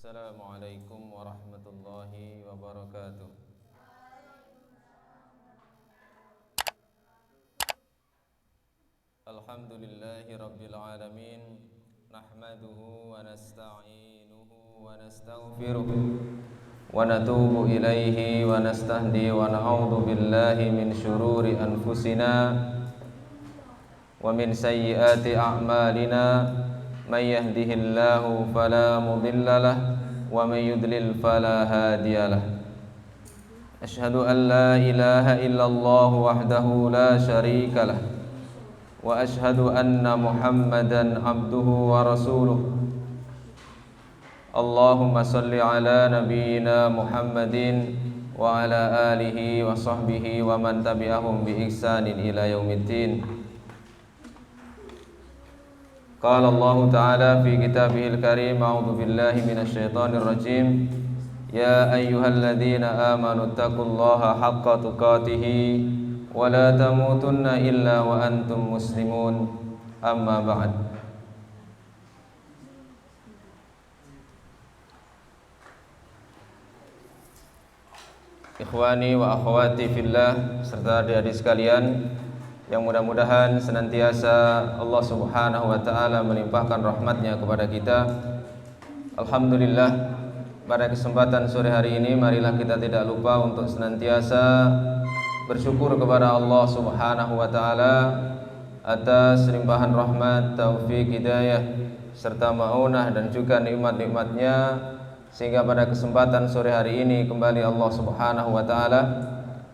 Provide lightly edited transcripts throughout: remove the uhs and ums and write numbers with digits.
Assalamualaikum warahmatullahi wabarakatuh. Alhamdulillahi rabbil alamin. Nahmaduhu wa nasta'inuhu wa nastaghfiruh wa natubu ilaihi wa nastahdi wa na'udzu billahi min syururi anfusina wa min sayyiati a'malina. May yahdihillahu fala mudilla lahu wa may yudlil fala hadiya lahu. Asyhadu an la ilaha illallah wahdahu la syarika lahu wa asyhadu anna Muhammadan abduhu wa rasuluh. Allahumma salli ala nabiyyina Muhammadin wa ala alihi wa sahbihi wa man tabi'ahum bi ihsanin ila yaumiddin. Qala Allah Ta'ala fi kitabihil karim, a'udzu billahi minasy syaithanir rajim. Ya ayyuhalladzina amanu taqullaha haqqa tuqatih wa la tamutunna illa wa antum muslimun. Amma ba'd. Ikhwani wa akhwati fillah, serta adik-adik sekalian yang mudah-mudahan senantiasa Allah Subhanahu wa ta'ala melimpahkan rahmatnya kepada kita. Alhamdulillah, pada kesempatan sore hari ini marilah kita tidak lupa untuk senantiasa bersyukur kepada Allah Subhanahu wa ta'ala atas limpahan rahmat, taufik, hidayah serta ma'unah dan juga nikmat-nikmatnya, sehingga pada kesempatan sore hari ini kembali Allah Subhanahu wa ta'ala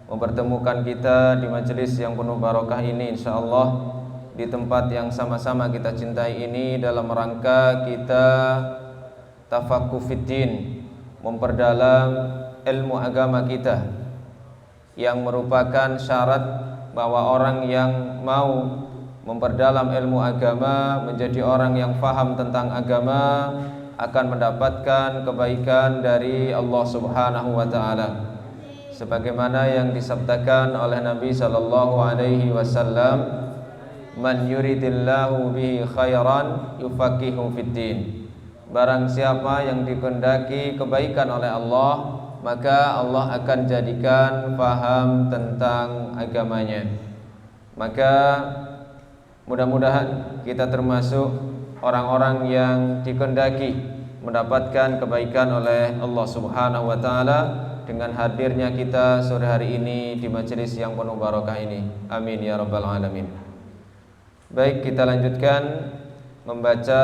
mempertemukan kita di majelis yang penuh barokah ini, insyaallah di tempat yang sama-sama kita cintai ini, dalam rangka kita tafaqquh fiddin, memperdalam ilmu agama kita, yang merupakan syarat bahwa orang yang mau memperdalam ilmu agama, menjadi orang yang faham tentang agama, akan mendapatkan kebaikan dari Allah Subhanahu wa ta'ala, sebagaimana yang disabdakan oleh Nabi sallallahu alaihi wasallam, man yuridillahu bihi khairan yufaqihu fiddin. Barang siapa yang dikehendaki kebaikan oleh Allah, maka Allah akan jadikan paham tentang agamanya. Maka mudah-mudahan kita termasuk orang-orang yang dikehendaki mendapatkan kebaikan oleh Allah Subhanahu wa ta'ala dengan hadirnya kita sore hari ini di majelis yang penuh barokah ini. Amin ya rabbal alamin. Baik, kita lanjutkan membaca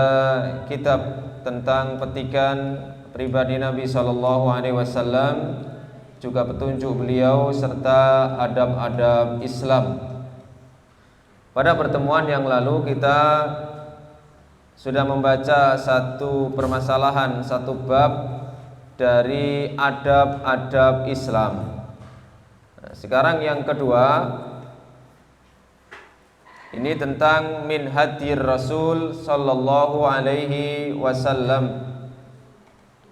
kitab tentang petikan pribadi Nabi sallallahu alaihi wasallam, juga petunjuk beliau serta adab-adab Islam. Pada pertemuan yang lalu kita sudah membaca satu permasalahan, satu bab dari adab-adab Islam. Sekarang yang kedua, ini tentang min hadir Rasul sallallahu alaihi wasallam,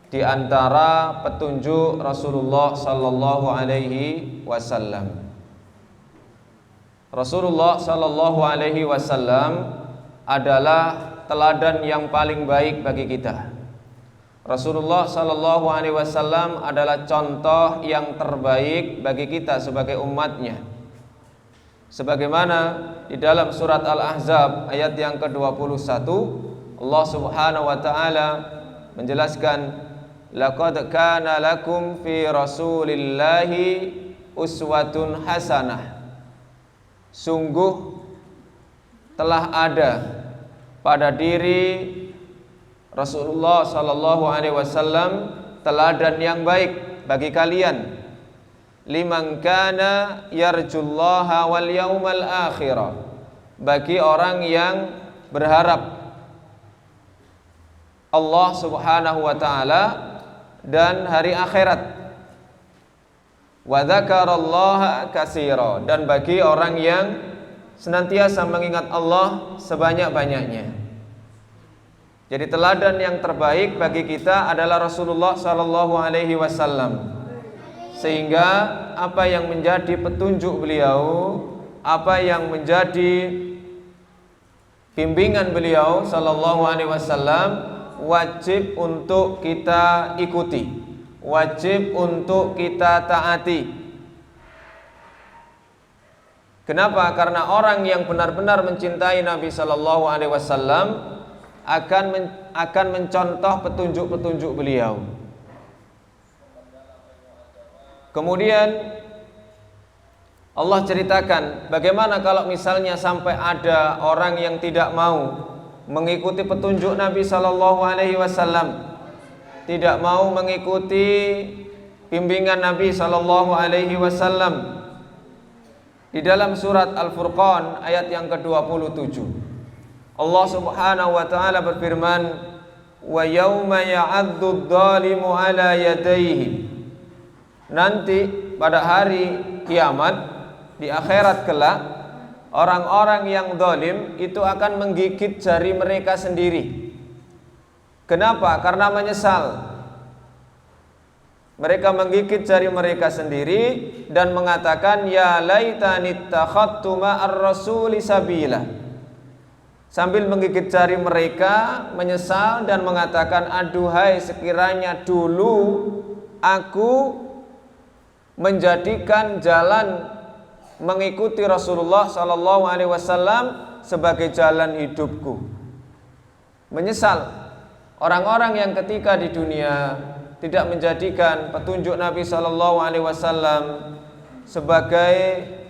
di antara petunjuk Rasulullah sallallahu alaihi wasallam. Rasulullah sallallahu alaihi wasallam adalah teladan yang paling baik bagi kita. Rasulullah sallallahu alaihi wasallam adalah contoh yang terbaik bagi kita sebagai umatnya. Sebagaimana di dalam surat Al-Ahzab ayat yang ke-21, Allah Subhanahu wa taala menjelaskan, laqad kana lakum fi Rasulillahi uswatun hasanah. Sungguh telah ada pada diri Rasulullah sallallahu alaihi wasallam teladan yang baik bagi kalian, liman kana yarjullaha wal yaumal akhirah, bagi orang yang berharap Allah Subhanahu wa taala dan hari akhirat, wa dzakarallaha katsira, dan bagi orang yang senantiasa mengingat Allah sebanyak-banyaknya. Jadi teladan yang terbaik bagi kita adalah Rasulullah sallallahu alaihi wasallam. Sehingga apa yang menjadi petunjuk beliau, apa yang menjadi bimbingan beliau sallallahu alaihi wasallam, wajib untuk kita ikuti, wajib untuk kita taati. Kenapa? Karena orang yang benar-benar mencintai Nabi Sallallahu Alaihi Wasallam akan mencontoh petunjuk-petunjuk beliau. Kemudian Allah ceritakan bagaimana kalau misalnya sampai ada orang yang tidak mau mengikuti petunjuk Nabi Sallallahu Alaihi Wasallam, tidak mau mengikuti bimbingan Nabi Sallallahu Alaihi Wasallam. Di dalam surat Al-Furqan ayat yang ke-27, Allah Subhanahu wa taala berfirman, "Wa yauma ya'addu adh-dhalimu 'ala yadayhi." Nanti pada hari kiamat, di akhirat kelak, orang-orang yang zalim itu akan menggigit jari mereka sendiri. Kenapa? Karena menyesal. Mereka menggigit jari mereka sendiri dan mengatakan, ya laitani takhattu ma'ar rasuli sabila. Sambil menggigit jari mereka, menyesal dan mengatakan, aduhai sekiranya dulu aku menjadikan jalan mengikuti Rasulullah sallallahu alaihi wasallam sebagai jalan hidupku. Menyesal orang-orang yang ketika di dunia tidak menjadikan petunjuk Nabi Sallallahu Alaihi Wasallam sebagai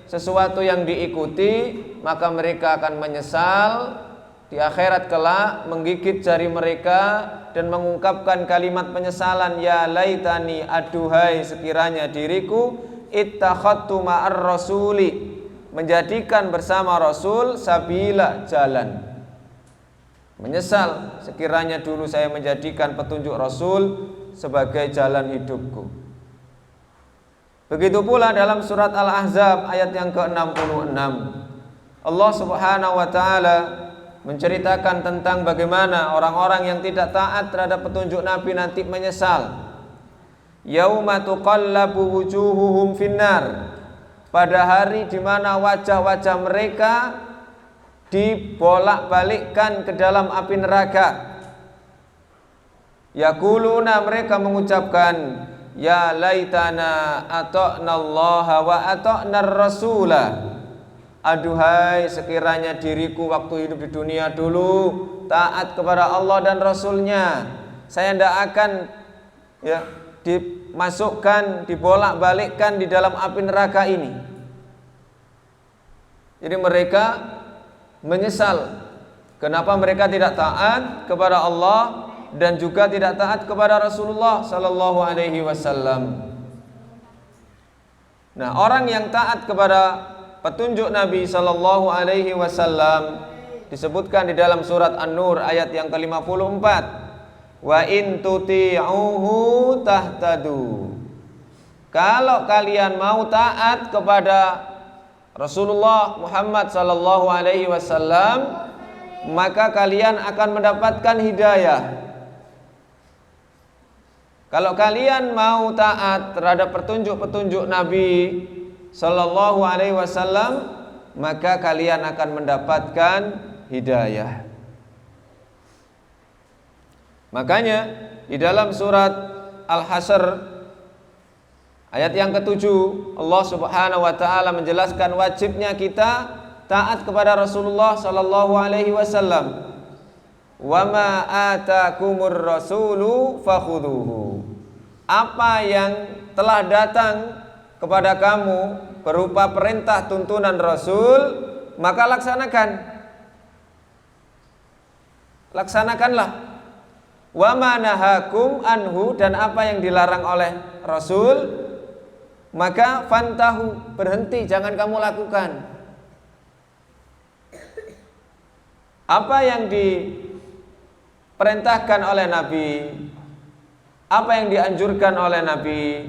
sesuatu yang diikuti, maka mereka akan menyesal di akhirat kelak, menggigit jari mereka dan mengungkapkan kalimat penyesalan, ya laitani, aduhai sekiranya diriku ittakhadtu ma'ar rasuli, menjadikan bersama Rasul sabila, jalan. Menyesal sekiranya dulu saya menjadikan petunjuk Rasul sebagai jalan hidupku. Begitu pula dalam surat Al-Ahzab ayat yang ke-66, Allah Subhanahu wa taala menceritakan tentang bagaimana orang-orang yang tidak taat terhadap petunjuk Nabi nanti menyesal. Yauma tuqallabu wujuhuhum finnar, pada hari di mana wajah-wajah mereka dibolak-balikkan ke dalam api neraka. Yaquluna, mereka mengucapkan, ya laitana ata'nallaha wa ata'nar rasula. Aduhai sekiranya diriku waktu hidup di dunia dulu taat kepada Allah dan Rasulnya, saya tidak akan dimasukkan, dibolak-balikkan di dalam api neraka ini. Jadi mereka menyesal kenapa mereka tidak taat kepada Allah dan juga tidak taat kepada Rasulullah sallallahu alaihi wasallam. Nah, orang yang taat kepada petunjuk Nabi sallallahu alaihi wasallam disebutkan di dalam surat An-Nur ayat yang ke-54. Wa in tuti'uhu tahtadu. Kalau kalian mau taat kepada Rasulullah Muhammad sallallahu alaihi wasallam, maka kalian akan mendapatkan hidayah. Kalau kalian mau taat terhadap petunjuk-petunjuk Nabi sallallahu alaihi wasallam, maka kalian akan mendapatkan hidayah. Makanya di dalam surat Al-Hasyr ayat yang ke-7, Allah Subhanahu wa taala menjelaskan wajibnya kita taat kepada Rasulullah sallallahu alaihi wasallam. Wa ma atakumur rasulu fakhudhuhu. Apa yang telah datang kepada kamu berupa perintah tuntunan Rasul, maka laksanakan. Laksanakanlah. Wa ma nahakum anhu, dan apa yang dilarang oleh Rasul, maka fantahu, berhenti, jangan kamu lakukan. Apa yang diperintahkan oleh Nabi, apa yang dianjurkan oleh Nabi,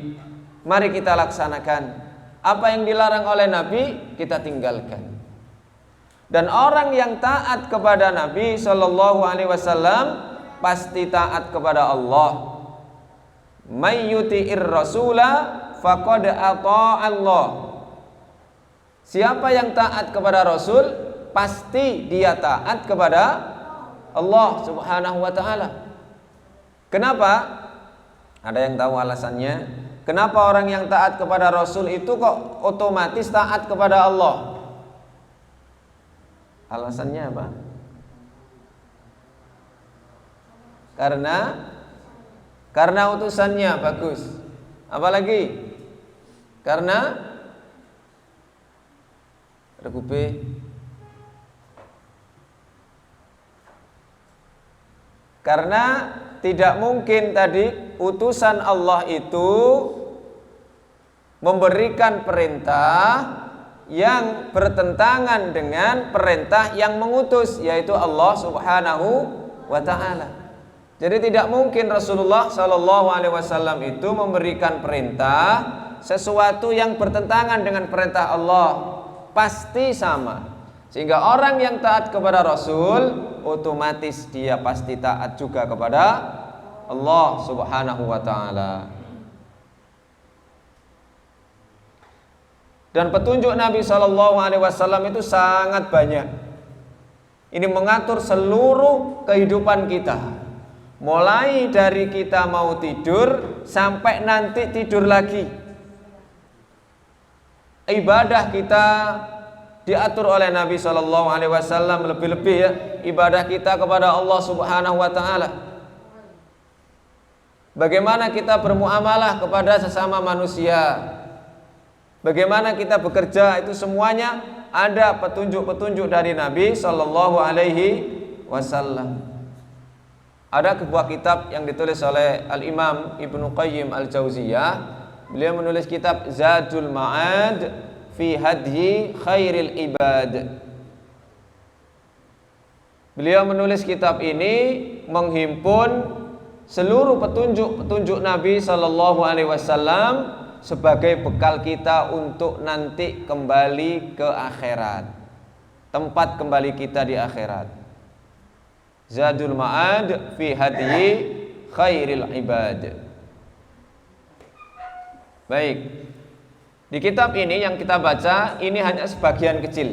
mari kita laksanakan. Apa yang dilarang oleh Nabi, kita tinggalkan. Dan orang yang taat kepada Nabi sallallahu alaihi wasallam pasti taat kepada Allah. May yuti'ir rasula faqad ata'a Allah. Siapa yang taat kepada Rasul, pasti dia taat kepada Allah Subhanahu wa taala. Kenapa? Ada yang tahu alasannya? Kenapa orang yang taat kepada Rasul itu kok otomatis taat kepada Allah? Alasannya apa? Karena utusannya bagus. Apalagi? Karena rekube. Karena tidak mungkin tadi utusan Allah itu memberikan perintah yang bertentangan dengan perintah yang mengutus, yaitu Allah Subhanahu wa ta'ala. Jadi tidak mungkin Rasulullah Shallallahu Alaihi Wasallam itu memberikan perintah sesuatu yang bertentangan dengan perintah Allah, pasti sama. Sehingga orang yang taat kepada Rasul otomatis dia pasti taat juga kepada Allah Subhanahu wa ta'ala. Dan petunjuk Nabi Shallallahu Alaihi Wasallam itu sangat banyak. Ini mengatur seluruh kehidupan kita, mulai dari kita mau tidur sampai nanti tidur lagi. Ibadah kita diatur oleh Nabi Shallallahu Alaihi Wasallam, lebih-lebih ya ibadah kita kepada Allah Subhanahu wa ta'ala. Bagaimana kita bermuamalah kepada sesama manusia, bagaimana kita bekerja, itu semuanya ada petunjuk-petunjuk dari Nabi Shallallahu Alaihi Wasallam. Ada sebuah kitab yang ditulis oleh Al-Imam Ibnu Qayyim Al-Jauziyah. Beliau menulis kitab Zadul Ma'ad fi hadyi khairil ibad. Beliau menulis kitab ini menghimpun seluruh petunjuk-petunjuk Nabi Shallallahu Alaihi Wasallam sebagai bekal kita untuk nanti kembali ke akhirat, tempat kembali kita di akhirat. Zadul Ma'ad fi hadyi khairil ibad. Baik, di kitab ini yang kita baca ini hanya sebagian kecil.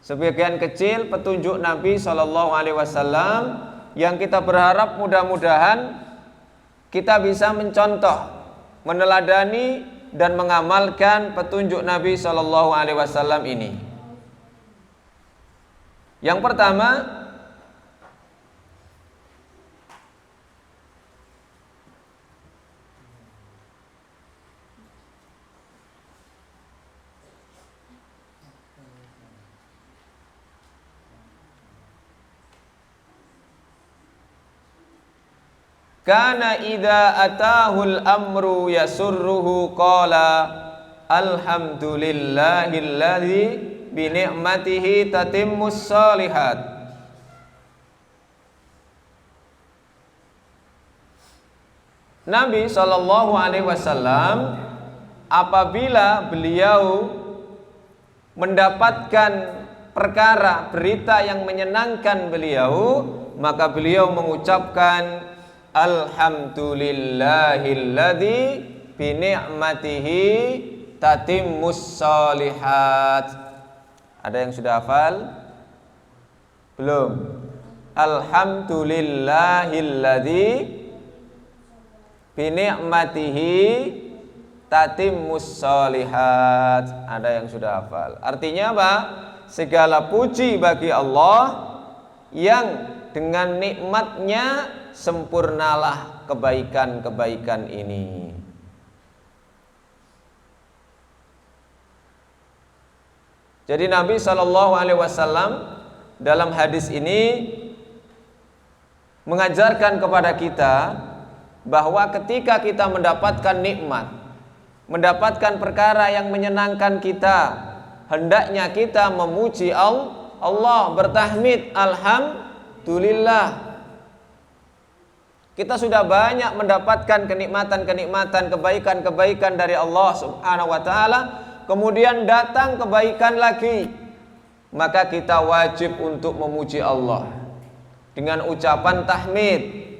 Sebagian kecil petunjuk Nabi Shallallahu Alaihi Wasallam yang kita berharap mudah-mudahan kita bisa mencontoh, meneladani dan mengamalkan petunjuk Nabi Shallallahu Alaihi Wasallam ini. Yang pertama, kana idza atahul amru yasurruhu qala alhamdulillahilladzi bi ni'matihi tatimmus shalihat. Nabi Shallallahu Alaihi Wasallam apabila beliau mendapatkan perkara berita yang menyenangkan beliau, maka beliau mengucapkan alhamdulillahilladzi bi ni'matihi tatimmus shalihat. Ada yang sudah hafal? Belum? Alhamdulillahilladzi bi ni'matihi tatimmus shalihat. Ada yang sudah hafal? Artinya apa? Segala puji bagi Allah yang dengan nikmatnya sempurnalah kebaikan-kebaikan ini. Jadi Nabi Shallallahu Alaihi Wasallam dalam hadis ini mengajarkan kepada kita bahwa ketika kita mendapatkan nikmat, mendapatkan perkara yang menyenangkan kita, hendaknya kita memuji Allah, bertahmid, alhamdulillah. Kita sudah banyak mendapatkan kenikmatan-kenikmatan, kebaikan-kebaikan dari Allah Subhanahu wa ta'ala, kemudian datang kebaikan lagi, maka kita wajib untuk memuji Allah dengan ucapan tahmid,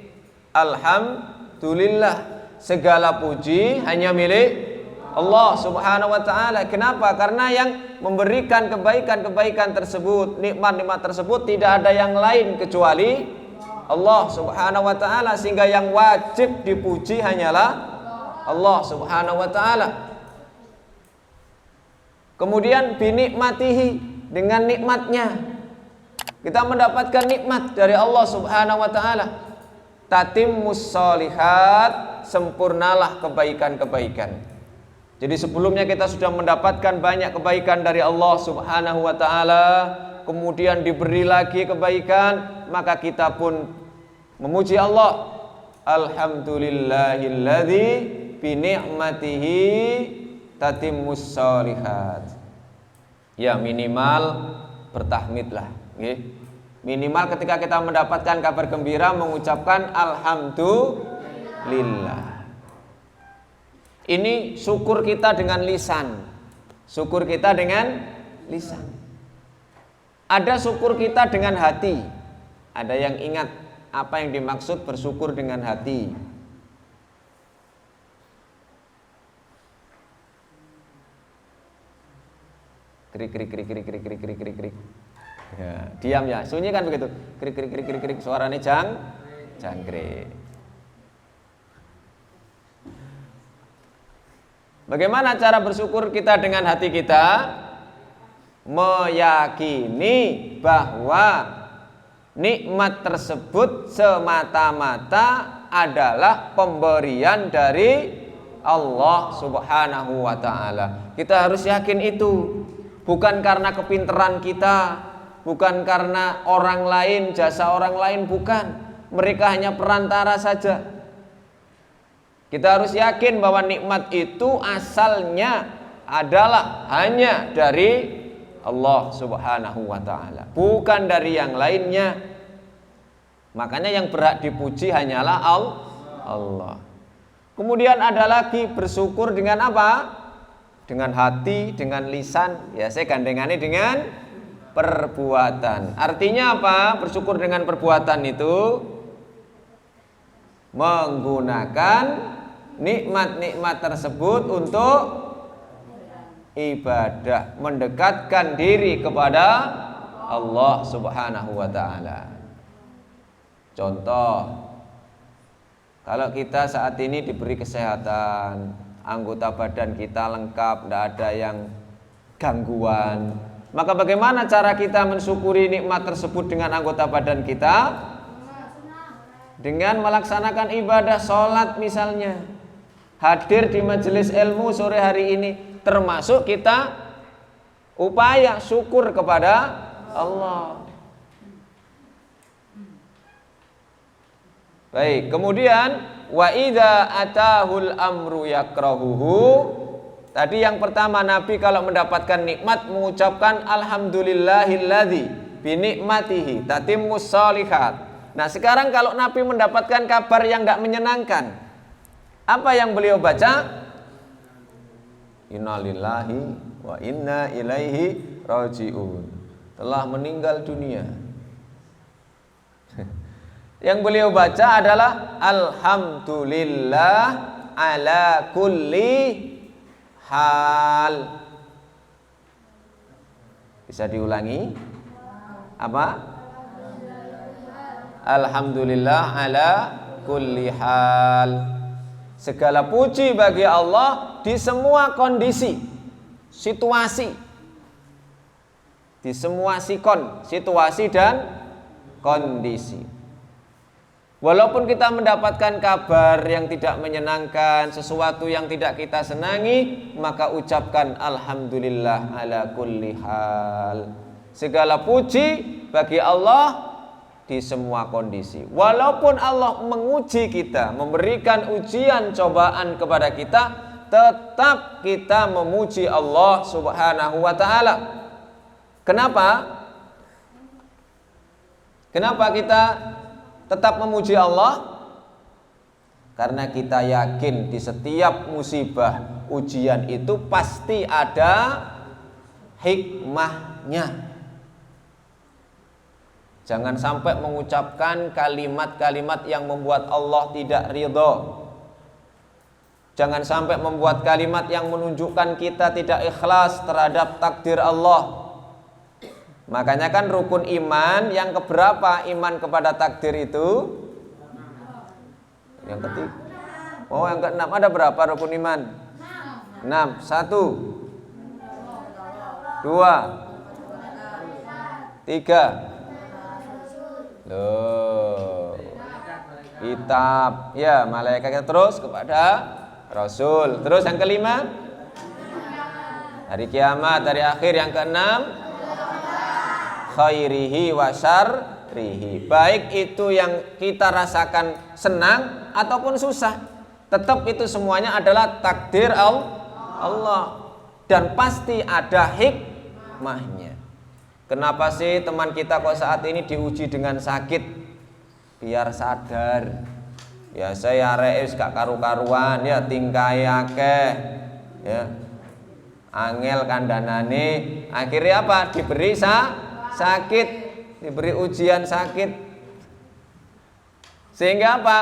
alhamdulillah. Segala puji hanya milik Allah Subhanahu wa ta'ala. Kenapa? Karena yang memberikan kebaikan-kebaikan tersebut, nikmat-nikmat tersebut, tidak ada yang lain kecuali Allah Subhanahu wa taala, sehingga yang wajib dipuji hanyalah Allah Subhanahu wa taala. Kemudian binikmatihi, dengan nikmatnya kita mendapatkan nikmat dari Allah Subhanahu wa taala. Tatimmus sholihat, sempurnalah kebaikan-kebaikan. Jadi sebelumnya kita sudah mendapatkan banyak kebaikan dari Allah Subhanahu wa taala, kemudian diberi lagi kebaikan, maka kita pun memuji Allah. Alhamdulillahilladzi bi ni'matihi tatimmus sholihat. Ya, minimal bertahmidlah, nggih. Minimal ketika kita mendapatkan kabar gembira mengucapkan alhamdulillah. Ini syukur kita dengan lisan. Syukur kita dengan lisan. Ada syukur kita dengan hati. Ada yang ingat apa yang dimaksud bersyukur dengan hati? Krik krik krik krik krik krik krik krik krik. Ya, diam ya. Sunyi kan begitu. Krik krik krik krik krik, suaranya jangkrik. Bagaimana cara bersyukur kita dengan hati kita? Meyakini bahwa nikmat tersebut semata-mata adalah pemberian dari Allah Subhanahu wa taala. Kita harus yakin itu. Bukan karena kepintaran kita, bukan karena orang lain, jasa orang lain, bukan. Mereka hanya perantara saja. Kita harus yakin bahwa nikmat itu asalnya adalah hanya dari Allah Subhanahu wa taala, bukan dari yang lainnya. Makanya yang berhak dipuji hanyalah Allah. Kemudian ada lagi bersyukur dengan apa? Dengan hati, dengan lisan. Ya, saya gandengannya dengan perbuatan. Artinya apa? Bersyukur dengan perbuatan itu menggunakan nikmat-nikmat tersebut untuk ibadah, mendekatkan diri kepada Allah Subhanahu wa taala. Contoh, kalau kita saat ini diberi kesehatan, anggota badan kita lengkap, tidak ada yang gangguan, maka bagaimana cara kita mensyukuri nikmat tersebut dengan anggota badan kita? Dengan melaksanakan ibadah sholat misalnya, hadir di majelis ilmu sore hari ini, termasuk kita upaya syukur kepada Allah. Baik, kemudian wa idza atahul amru yakrahuhu. Tadi yang pertama, Nabi kalau mendapatkan nikmat mengucapkan alhamdulillahilladzi bi ni'matihi tatimmus sholihat. Nah, sekarang kalau Nabi mendapatkan kabar yang tidak menyenangkan, apa yang beliau baca? Innalillahi wa inna ilaihi raji'un. Telah meninggal dunia. Yang beliau baca adalah alhamdulillah ala kulli hal. Bisa diulangi? Apa? Alhamdulillah ala kulli hal. Segala puji bagi Allah di semua kondisi, situasi. Di semua sikon, situasi dan kondisi. Walaupun kita mendapatkan kabar yang tidak menyenangkan, sesuatu yang tidak kita senangi, maka ucapkan alhamdulillah ala kulli hal. Segala puji bagi Allah di semua kondisi. Walaupun Allah menguji kita, memberikan ujian cobaan kepada kita, tetap kita memuji Allah Subhanahu wa taala. Kenapa? Kenapa kita tetap memuji Allah? Karena kita yakin di setiap musibah, ujian itu pasti ada hikmahnya. Jangan sampai mengucapkan kalimat-kalimat yang membuat Allah tidak ridho. Jangan sampai membuat kalimat yang menunjukkan kita tidak ikhlas terhadap takdir Allah. Makanya kan rukun iman yang keberapa iman kepada takdir itu? Yang ketiga. Oh, yang keenam. Ada berapa rukun iman? 6. 1 2 3. Loh. Kitab. Ya, malaikat. Terus kepada Rasul. Terus yang kelima? Hari kiamat, hari akhir. Yang keenam? Khairihi wa syarrihi. Baik itu yang kita rasakan senang ataupun susah, tetap itu semuanya adalah takdir Allah. Dan pasti ada hikmahnya. Kenapa sih teman kita kok saat ini diuji dengan sakit? Biar sadar. Biasa ya arek gak karu-karuan ya, tingkai akeh ya. Angel kandanane, akhirnya apa? Diberi sakit, diberi ujian sakit. Sehingga apa?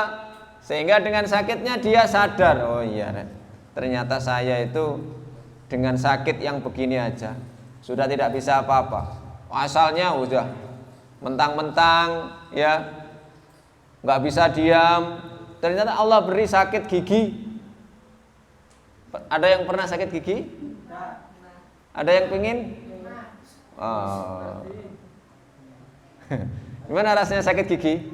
Sehingga dengan sakitnya dia sadar, oh iya, ternyata saya itu dengan sakit yang begini aja sudah tidak bisa apa-apa. Asalnya udah mentang-mentang ya nggak bisa diam. Ternyata Allah beri sakit gigi. Ada yang pernah sakit gigi? Ada yang pengen? Oh. Gimana rasanya sakit gigi?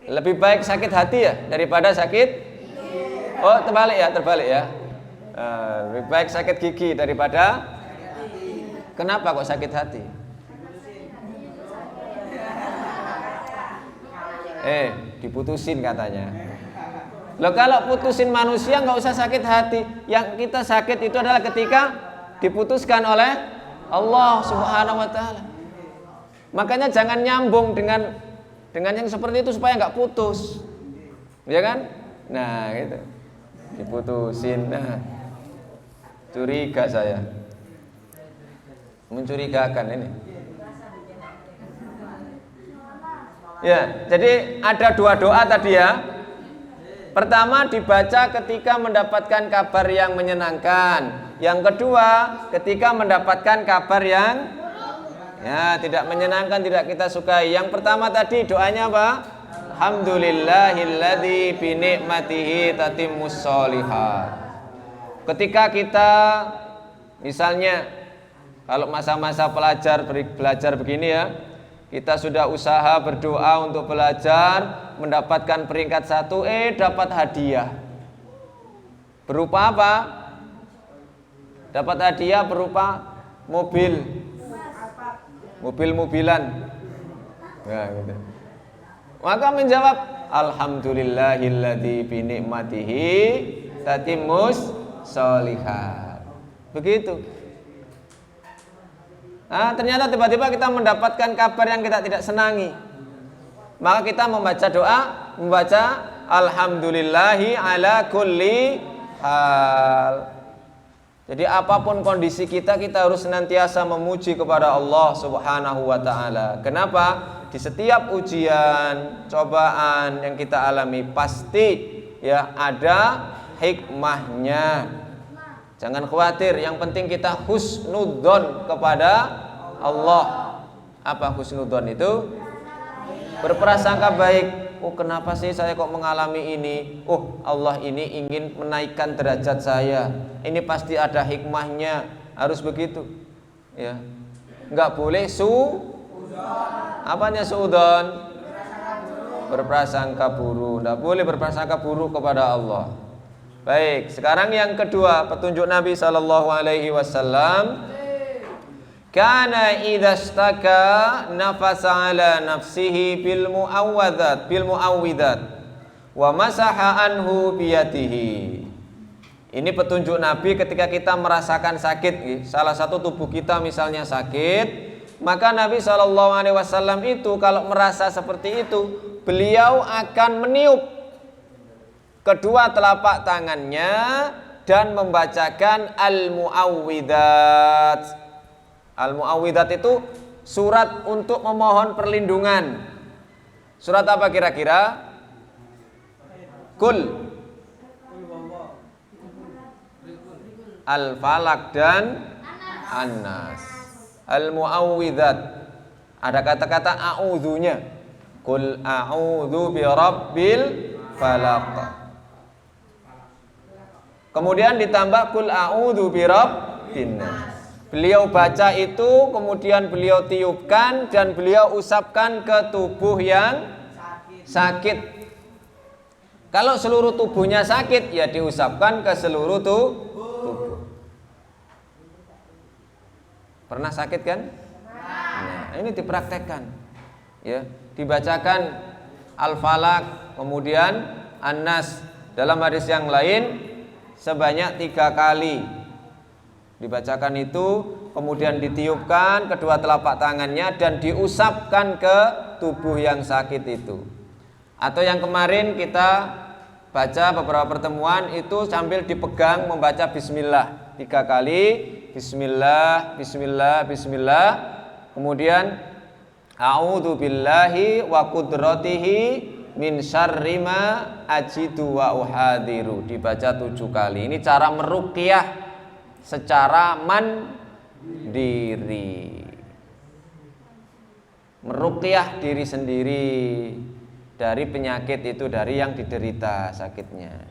Lebih baik sakit hati ya daripada sakit? Oh, terbalik ya. Lebih baik sakit gigi daripada? Kenapa kok sakit hati? Diputusin katanya. Loh, kalau putusin manusia nggak usah sakit hati. Yang kita sakit itu adalah ketika diputuskan oleh Allah Subhanahu wa taala. Makanya jangan nyambung dengan yang seperti itu supaya nggak putus. Ya kan? Nah, gitu. Diputusin. Nah. Curiga saya. Mencurigakan ini. Ya, jadi ada 2 doa tadi ya. Pertama dibaca ketika mendapatkan kabar yang menyenangkan. Yang kedua ketika mendapatkan kabar yang tidak menyenangkan, tidak kita sukai. Yang pertama tadi doanya apa? Alhamdulillahilladzi bi ni'matihi tatimmus sholihat. Ketika kita misalnya kalau masa-masa belajar begini ya, kita sudah usaha berdoa untuk belajar, mendapatkan peringkat 1, dapat hadiah. Berupa apa? Dapat hadiah berupa mobil-mobilan. Nah, gitu. Maka menjawab alhamdulillahilladzi bi ni'matihi tatimmus sholihat. Begitu. Nah, ternyata tiba-tiba kita mendapatkan kabar yang kita tidak senangi. Maka kita membaca alhamdulillahi ala kulli hal. Jadi apapun kondisi kita harus senantiasa memuji kepada Allah Subhanahu wa taala. Kenapa? Di setiap ujian, cobaan yang kita alami pasti ya ada hikmahnya. Jangan khawatir, yang penting kita husnudzon kepada Allah. Apa husnudzon itu? Berprasangka baik. Oh, kenapa sih saya kok mengalami ini? Oh, Allah ini ingin menaikkan derajat saya. Ini pasti ada hikmahnya. Harus begitu. Ya. Enggak boleh apanya suudzon? Berprasangka buruk. Enggak boleh berprasangka buruk kepada Allah. Baik, sekarang yang kedua, petunjuk Nabi sallallahu alaihi wasallam. Kana idza istaka nafasa ala nafsihi bil muawwidat wa masaha anhu biyadihi. Ini petunjuk Nabi ketika kita merasakan sakit, salah satu tubuh kita misalnya sakit, maka Nabi sallallahu alaihi wasallam itu kalau merasa seperti itu, beliau akan meniup kedua telapak tangannya dan membacakan al-muawwidat. Al-muawwidat itu surat untuk memohon perlindungan. Surat apa kira-kira? Kul, Al-Falaq dan An-Nas. Al-mu'awwidzat. Ada kata-kata a'udzunya. Qul a'udzu birabbil falaq. Kemudian ditambah qul a'udzu birabbin nas. Beliau baca itu, kemudian beliau tiupkan dan beliau usapkan ke tubuh yang sakit. Kalau seluruh tubuhnya sakit, ya diusapkan ke seluruh tubuh. Pernah sakit kan? Nah, ini dipraktekkan. Ya, dibacakan Al-Falaq, kemudian An-Nas. Dalam hadis yang lain sebanyak 3 kali. Dibacakan itu, kemudian ditiupkan kedua telapak tangannya dan diusapkan ke tubuh yang sakit itu. Atau yang kemarin kita baca beberapa pertemuan itu sambil dipegang membaca bismillah 3 kali. Bismillah, bismillah, bismillah. Kemudian a'udzu billahi wa qudratihi min syarri ma ajidu wa uhadiru. Dibaca 7 kali. Ini cara meruqyah secara mandiri, meruqyah diri sendiri dari penyakit itu, dari yang diderita sakitnya.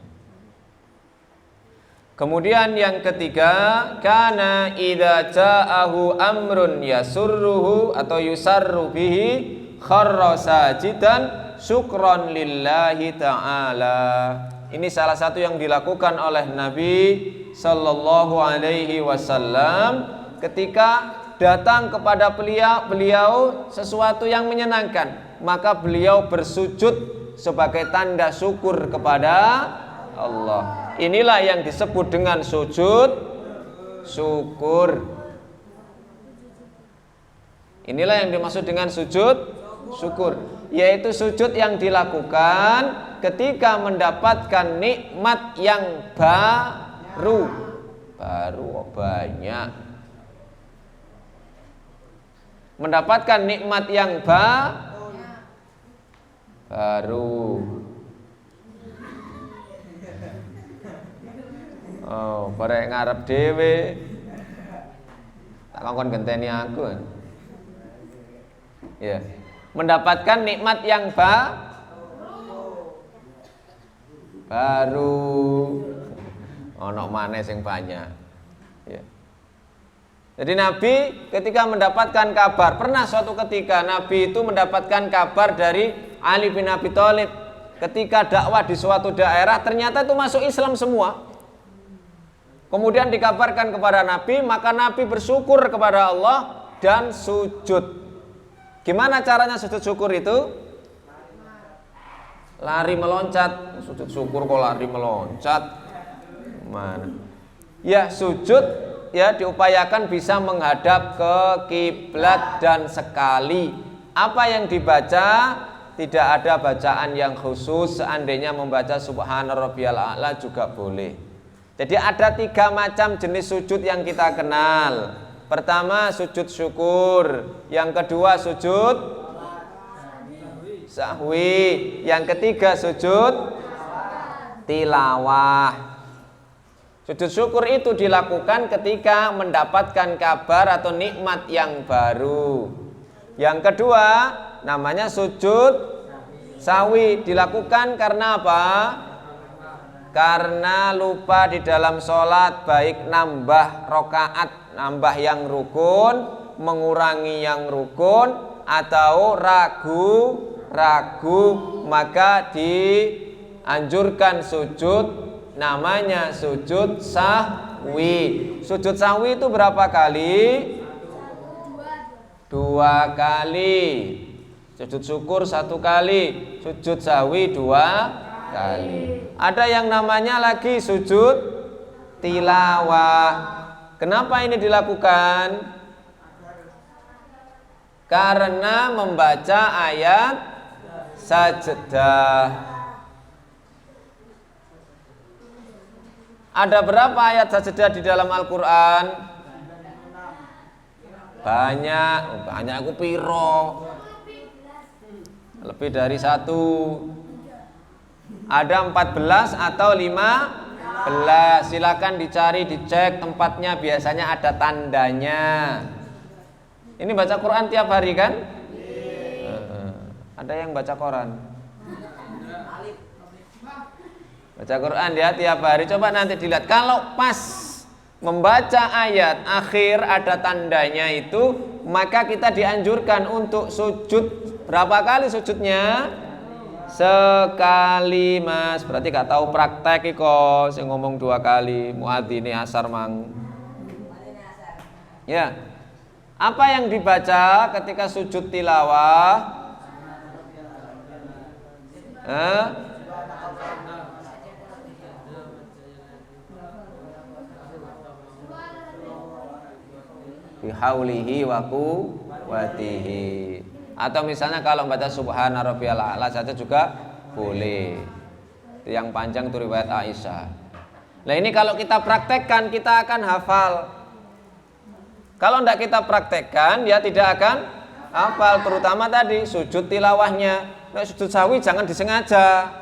Kemudian yang ketiga, kana idza ja'ahu amrun yasurruhu atau yusarru bihi kharra sajidan syukran lillahi ta'ala. Ini salah satu yang dilakukan oleh Nabi Sallallahu Alaihi Wasallam ketika datang kepada beliau sesuatu yang menyenangkan, maka beliau bersujud sebagai tanda syukur kepada Allah. Inilah yang disebut dengan sujud syukur. Inilah yang dimaksud dengan sujud syukur, yaitu sujud yang dilakukan ketika mendapatkan nikmat yang baru banyak. Mendapatkan nikmat yang baru. Oh, barek ngarep dhewe. Tak kongkon genteni aku. Ya. Mendapatkan nikmat yang baru. Ono maneh sing banyak. Ya. Jadi Nabi ketika mendapatkan kabar, pernah suatu ketika Nabi itu mendapatkan kabar dari Ali bin Abi Thalib ketika dakwah di suatu daerah, ternyata itu masuk Islam semua. Kemudian dikabarkan kepada Nabi, maka Nabi bersyukur kepada Allah dan sujud. Gimana caranya sujud syukur itu? Lari meloncat. Sujud syukur kok lari meloncat? Mana? Ya, sujud ya diupayakan bisa menghadap ke kiblat dan sekali. Apa yang dibaca tidak ada bacaan yang khusus. Seandainya membaca Subhana Rabbiyal A'la juga boleh. Jadi ada 3 macam jenis sujud yang kita kenal. Pertama sujud syukur, yang kedua sujud sahwi, yang ketiga sujud tilawah. Sujud syukur itu dilakukan ketika mendapatkan kabar atau nikmat yang baru. Yang kedua namanya sujud sahwi, dilakukan karena apa? Karena lupa di dalam sholat, baik nambah rokaat, nambah yang rukun, mengurangi yang rukun, atau ragu, maka dianjurkan sujud, namanya sujud sahwi. Sujud sahwi itu berapa kali? 2 kali. Sujud syukur 1 kali, sujud sahwi 2 kali. Ada yang namanya lagi sujud tilawah. Kenapa ini dilakukan? Karena membaca ayat sajdah. Ada berapa ayat sajdah di dalam Al-Quran? Banyak aku piro. Lebih dari 1. Ada 14 atau 15. Silakan dicari, dicek tempatnya, biasanya ada tandanya. Ini baca Quran tiap hari kan? Ada yang baca Quran? Baca Quran ya tiap hari. Coba nanti dilihat. Kalau pas membaca ayat akhir ada tandanya itu, maka kita dianjurkan untuk sujud. Berapa kali sujudnya? Sekali, Mas. Berarti gak tahu praktek kok. Saya ngomong 2 kali. Muadzini asar mang. Ya. Apa yang dibaca ketika sujud tilawah? Bihaulihi wa quwwatihi. Atau misalnya kalau baca subhana rabbiyal a'la saja juga boleh. Itu yang panjang itu riwayat Aisyah. Nah ini kalau kita praktekkan kita akan hafal. Kalau tidak kita praktekkan ya tidak akan hafal. Terutama tadi sujud tilawahnya. Nah, sujud sawi jangan disengaja.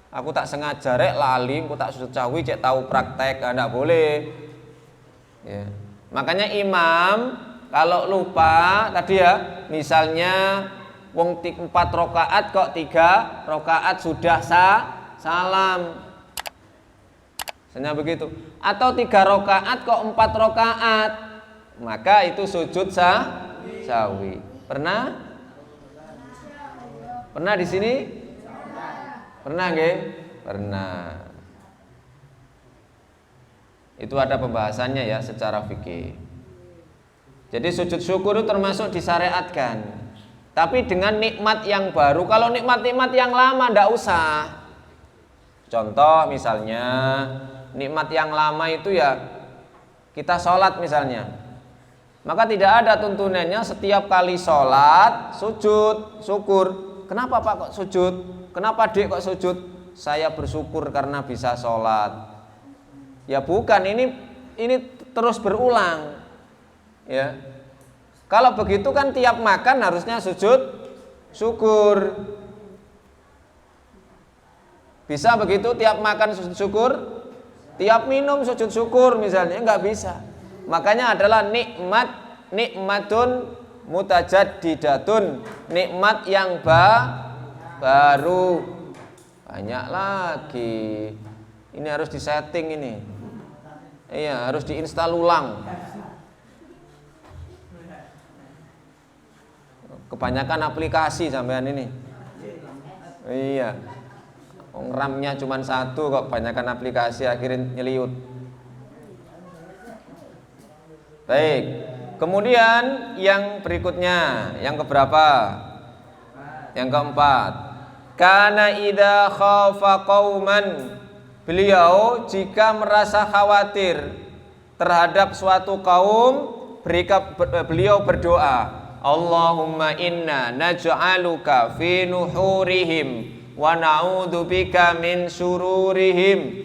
Aku tak sengaja rek lali, aku tak sujud sawi cek tahu praktek, enggak boleh. Ya. Makanya imam kalau lupa tadi ya, misalnya wong 4 rakaat kok 3 rakaat sudah salam. Misalnya begitu. Atau 3 rakaat kok 4 rakaat. Maka itu sujud sawi. Pernah? Pernah di sini? Pernah nggih? Pernah. Itu ada pembahasannya ya secara fikih. Jadi sujud syukur itu termasuk disyariatkan. Tapi dengan nikmat yang baru. Kalau nikmat-nikmat yang lama ndak usah. Contoh misalnya nikmat yang lama itu ya kita sholat misalnya. Maka tidak ada tuntunannya setiap kali sholat sujud syukur. Kenapa Pak kok sujud? Kenapa Dek kok sujud? Saya bersyukur karena bisa sholat. Ya bukan, ini terus berulang. Ya. Kalau begitu kan tiap makan harusnya sujud syukur. Bisa begitu tiap makan sujud syukur? Tiap minum sujud syukur misalnya, enggak bisa. Makanya adalah nikmatun mutajaddidatun, nikmat yang baru. Banyak lagi. Ini harus disetting ini. Iya, harus diinstal ulang. Kebanyakan aplikasi sampean ini. Iya. RAM-nya cuma 1 kok kebanyakan aplikasi akhirnya nyeliut. Baik. Kemudian yang berikutnya, yang keberapa? Yang keempat. Kana idza khafa qauman. Beliau jika merasa khawatir terhadap suatu kaum, beliau berdoa, Allahumma inna naj'aluka fi nuhurihim wa na'udzubika min syururihim.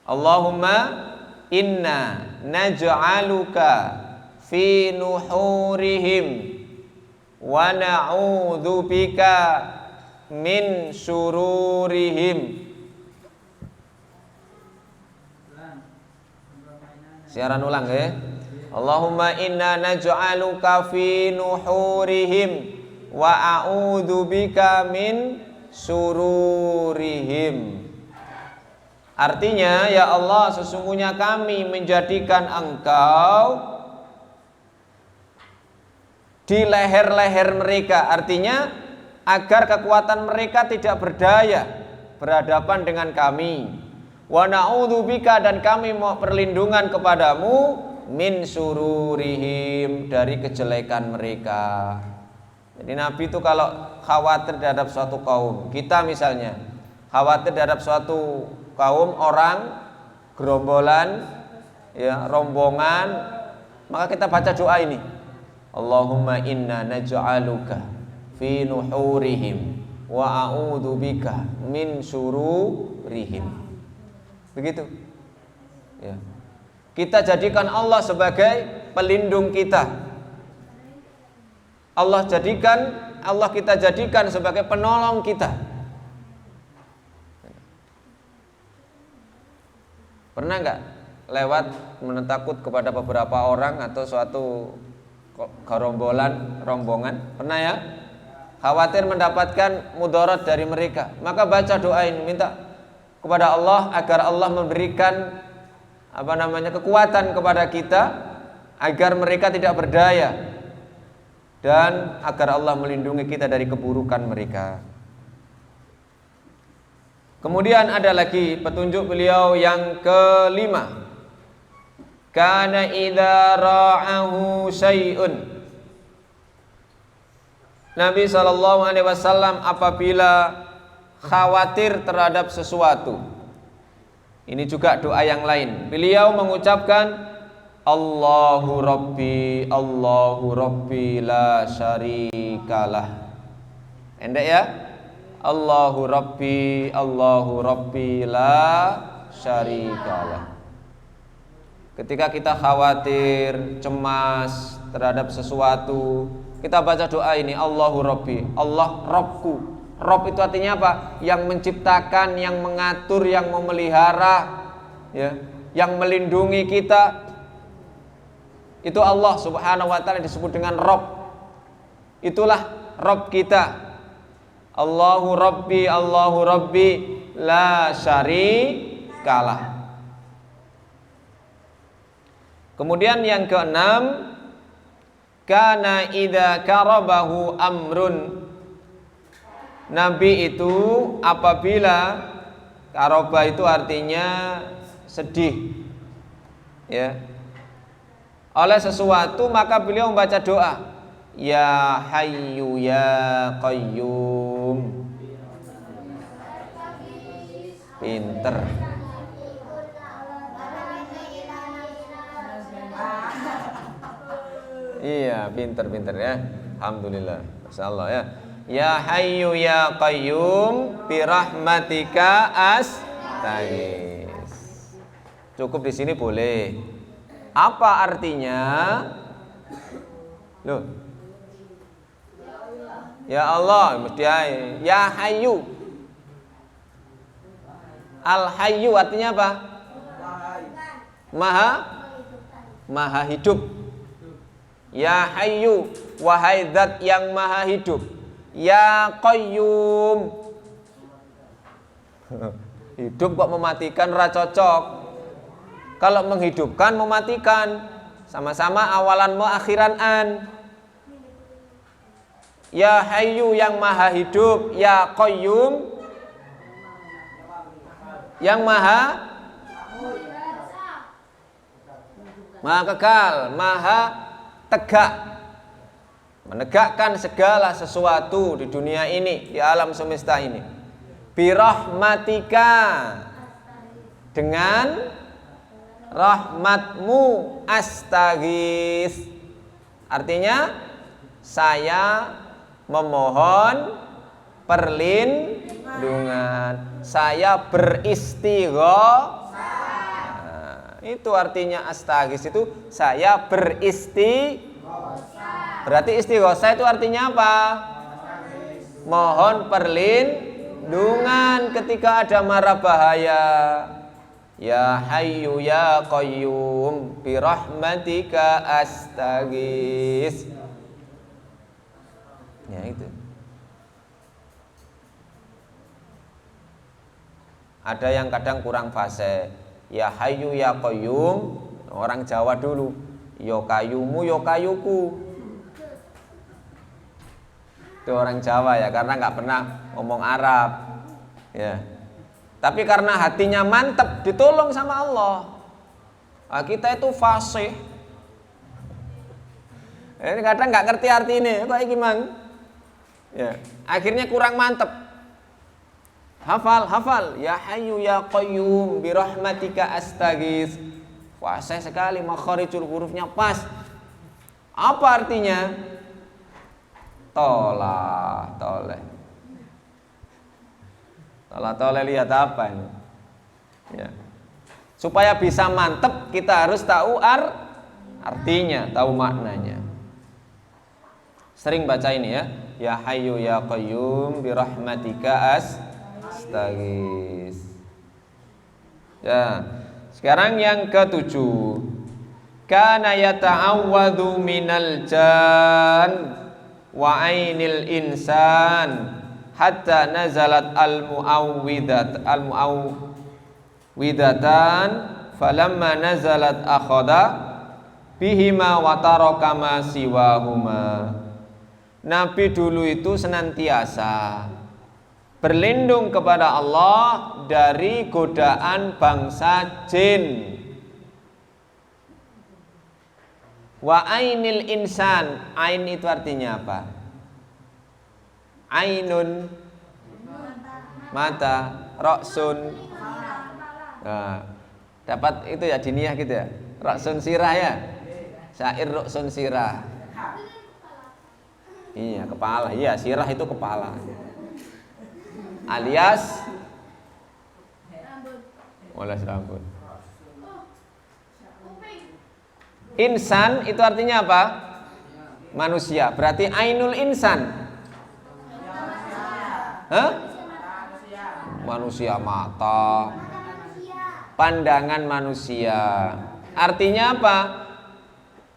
Allahumma inna naj'aluka fi nuhurihim wa na'udzubika min syururihim. Siaran ulang ya. Allahumma inna naj'aluka fi nuhurihim wa a'udzubika min syururihim. Artinya, ya Allah, sesungguhnya kami menjadikan Engkau di leher-leher mereka. Artinya, agar kekuatan mereka tidak berdaya berhadapan dengan kami. Wa na'udzubika, dan kami mau perlindungan kepadamu min syururihim, dari kejelekan mereka. Jadi Nabi itu kalau khawatir terhadap suatu kaum, kita misalnya khawatir terhadap suatu kaum, orang, gerombolan, ya, rombongan, maka kita baca doa ini. Allahumma inna naj'aluka fi nuhurihim wa a'udzubika min syururihim. Begitu. Ya. Kita jadikan Allah sebagai pelindung kita. Allah kita jadikan sebagai penolong kita. Pernah enggak lewat mentakut kepada beberapa orang atau suatu rombongan, pernah ya? Khawatir mendapatkan mudarat dari mereka, maka baca doa ini, minta kepada Allah agar Allah memberikan kekuatan kepada kita agar mereka tidak berdaya dan agar Allah melindungi kita dari keburukan mereka. Kemudian ada lagi petunjuk beliau yang kelima. Kana idza ra'ahu syai'un. Nabi SAW apabila khawatir terhadap sesuatu, ini juga doa yang lain. Beliau mengucapkan Allahu Rabbi la syarikalah. Endek ya? Allahu Rabbi la syarikalah. Ketika kita khawatir, cemas terhadap sesuatu, kita baca doa ini, Allahu Rabbi, Allah Rabbku. Rabb itu artinya apa? Yang menciptakan, yang mengatur, yang memelihara, ya, yang melindungi kita. Itu Allah Subhanahu wa taala disebut dengan Rabb. Itulah Rabb kita. Allahu Rabbi la syarikalah. Kemudian yang keenam, kana idza karabahu amrun. Nabi itu apabila, karaba itu artinya sedih, ya, oleh sesuatu, maka beliau membaca doa, Ya Hayyu Ya Qayyum. Pinter. Iya, pinter ya. Alhamdulillah. Masyaallah ya. Ya Hayyu Ya Qayyum bi rahmatika astaghis. Cukup di sini boleh. Apa artinya? Loh. Ya Allah, mesti ya Hayyu. Al Hayyu artinya apa? Maha hidup. Ya Hayyu, wahai zat yang maha hidup. Ya Qayyum. Hidup kok mematikan, ra cocok. Kalau menghidupkan, mematikan, sama-sama awalan mu akhiran an. Ya Hayyu yang maha hidup, ya Qayyum yang maha kekal, maha tegak, menegakkan segala sesuatu di dunia ini, di alam semesta ini. Birahmatika, dengan rahmatmu astaghis. Artinya saya memohon perlindungan, saya beristighosa. Itu artinya astaghis itu saya beristighosa. Berarti istighosa itu artinya apa? Mohon perlindungan ketika ada mara bahaya. Ya Hayyu Ya Qayyum bi rahmatika astaghis. Ya itu. Ada yang kadang kurang fase. Ya Hayyu Ya Qayyum, orang Jawa dulu. Yo kayumu, yo kayuku. Itu orang Jawa ya, karena nggak pernah ngomong Arab. Ya. Tapi karena hatinya mantep, ditolong sama Allah. Nah, kita itu fasih. Ini kadang nggak ngerti arti ini, kayak gimana? Ya. Akhirnya kurang mantep. Hafal. Ya Hayyu Ya Qayyum bi rahmatika astaghis. Fasih sekali, makharijul hurufnya pas. Apa artinya? Toleh. Toleh lihat apa ini? Ya. Supaya bisa mantep, kita harus tahu artinya, tahu maknanya. Sering baca ini ya. Ya Hayyu Ya Qayyum bi rahmatika astaghis. Ya. Sekarang yang ketujuh. Kana yata'awwadhu minal jan wa ainil insan hatta nazalat al-mu'awwidatan falamma nazalat akhadha bihima wa taraka ma siwahuma. Nabi dulu itu senantiasa berlindung kepada Allah dari godaan bangsa jin. Wa ainil insan, ain itu artinya apa? Ainun mata, roksun. Nah, dapat itu ya diniyah gitu ya. Roksun sirah ya. Syair roksun sirah. Iya, kepala. Iya, sirah itu kepala. Alias oles rambut. Insan itu artinya apa? Manusia. Berarti ainul insan. Hah? Manusia, mata. Pandangan manusia. Artinya apa?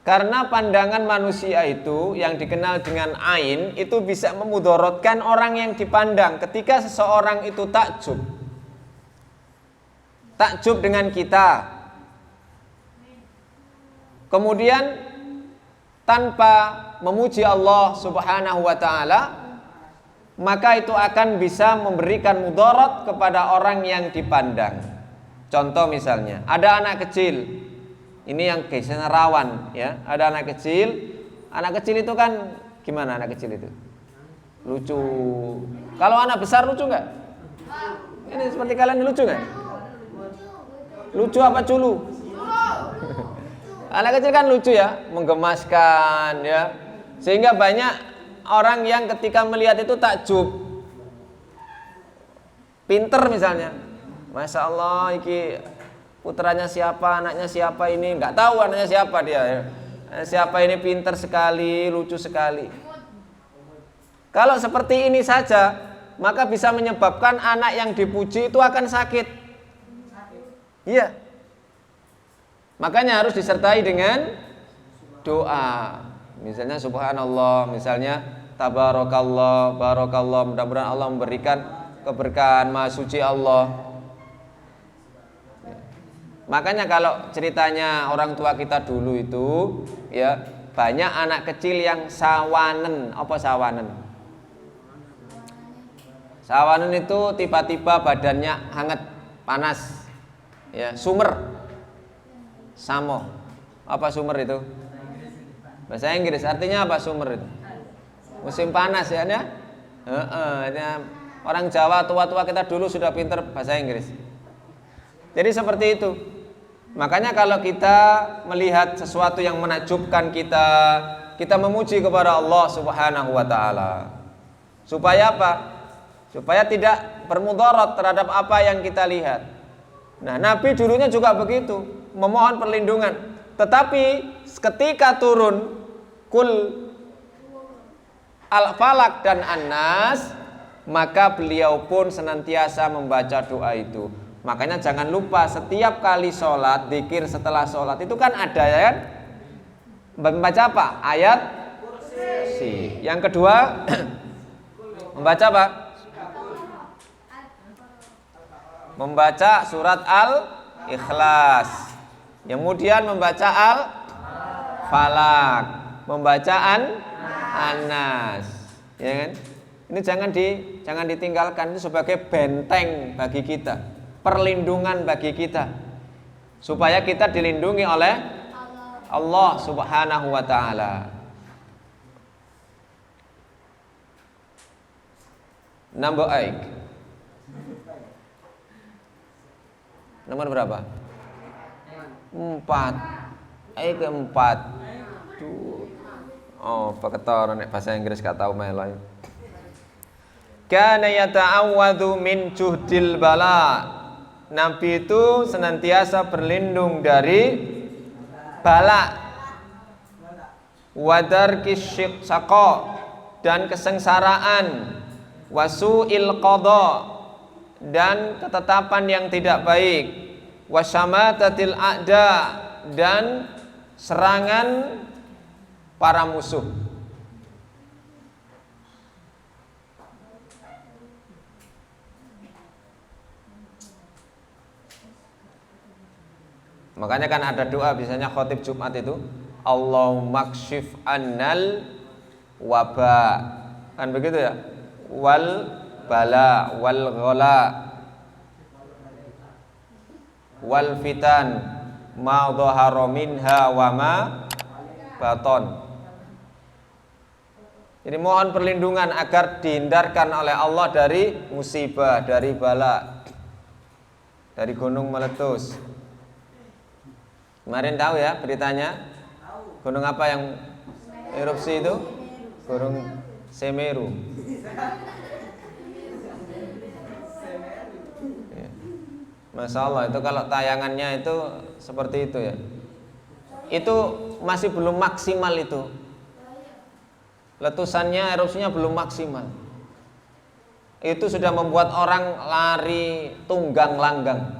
Karena pandangan manusia itu yang dikenal dengan ain itu bisa memudorotkan orang yang dipandang. Ketika seseorang itu takjub dengan kita, kemudian tanpa memuji Allah Subhanahu wa ta'ala, maka itu akan bisa memberikan mudarat kepada orang yang dipandang. Contoh misalnya, ada anak kecil, ini yang biasanya rawan ya. Ada anak kecil itu kan gimana anak kecil itu? Lucu. Kalau anak besar lucu nggak? Ini seperti kalian lucu nggak? Lucu apa culu? Anak kecil kan lucu ya, menggemaskan ya. Sehingga banyak orang yang ketika melihat itu takjub. Pinter misalnya. Masya Allah, iki putranya siapa, anaknya siapa ini, nggak tahu anaknya siapa dia ya. Siapa ini pinter sekali, lucu sekali. Kalau seperti ini saja, maka bisa menyebabkan anak yang dipuji itu akan sakit. Iya. Makanya harus disertai dengan doa. Misalnya subhanallah, misalnya tabarakallah, barakallah, mudah-mudahan Allah memberikan keberkahan, maha suci Allah. Makanya kalau ceritanya orang tua kita dulu itu ya, banyak anak kecil yang sawanen. Apa sawanen? Sawanen itu tiba-tiba badannya hangat, panas. Ya, sumer. Samo. Apa sumer itu? Bahasa Inggris. Artinya apa sumer itu? Musim panas ya, ya? Orang Jawa tua-tua kita dulu sudah pinter bahasa Inggris. Jadi seperti itu. Makanya kalau kita melihat sesuatu yang menakjubkan kita memuji kepada Allah Subhanahu wa ta'ala. Supaya apa? Supaya tidak bermudarat terhadap apa yang kita lihat. Nah, Nabi dulunya juga begitu, memohon perlindungan. Tetapi ketika turun Kul Al-Falaq dan An-Nas, maka beliau pun senantiasa membaca doa itu. Makanya jangan lupa setiap kali sholat, zikir setelah sholat itu kan ada ya kan? Membaca apa? Ayat kursi. Yang kedua membaca apa? Membaca surat Al-Ikhlas. Kemudian membaca Al-Falaq, membaca An-Nas. Ya kan? Ini jangan ditinggalkan, itu sebagai benteng bagi kita, perlindungan bagi kita, supaya kita dilindungi oleh Allah Subhanahu wa ta'ala. Number 8. Nomor berapa? 4. Keempat. Oh, paketor nek bahasa Inggris gak tau melo. Kana yata'awwadhu min juhdil bala. Nabi itu senantiasa berlindung dari bala, wadarkis syiqqa, dan kesengsaraan, wasu'il qada, dan ketetapan yang tidak baik, wasyamatatil a'da, dan serangan para musuh. Makanya kan ada doa biasanya khotib Jumat itu, Allahumma kshif annal waba, kan begitu ya, wal bala wal ghala wal fitan ma dhahara minha wa ma baton. Jadi mohon perlindungan agar dihindarkan oleh Allah dari musibah, dari bala, dari gunung meletus. Kemarin tahu ya beritanya, gunung apa yang erupsi itu? Gunung Semeru. Ya. Masya Allah, itu kalau tayangannya itu seperti itu ya. Itu masih belum maksimal itu. Letusannya, erupsinya belum maksimal. Itu sudah membuat orang lari tunggang langgang,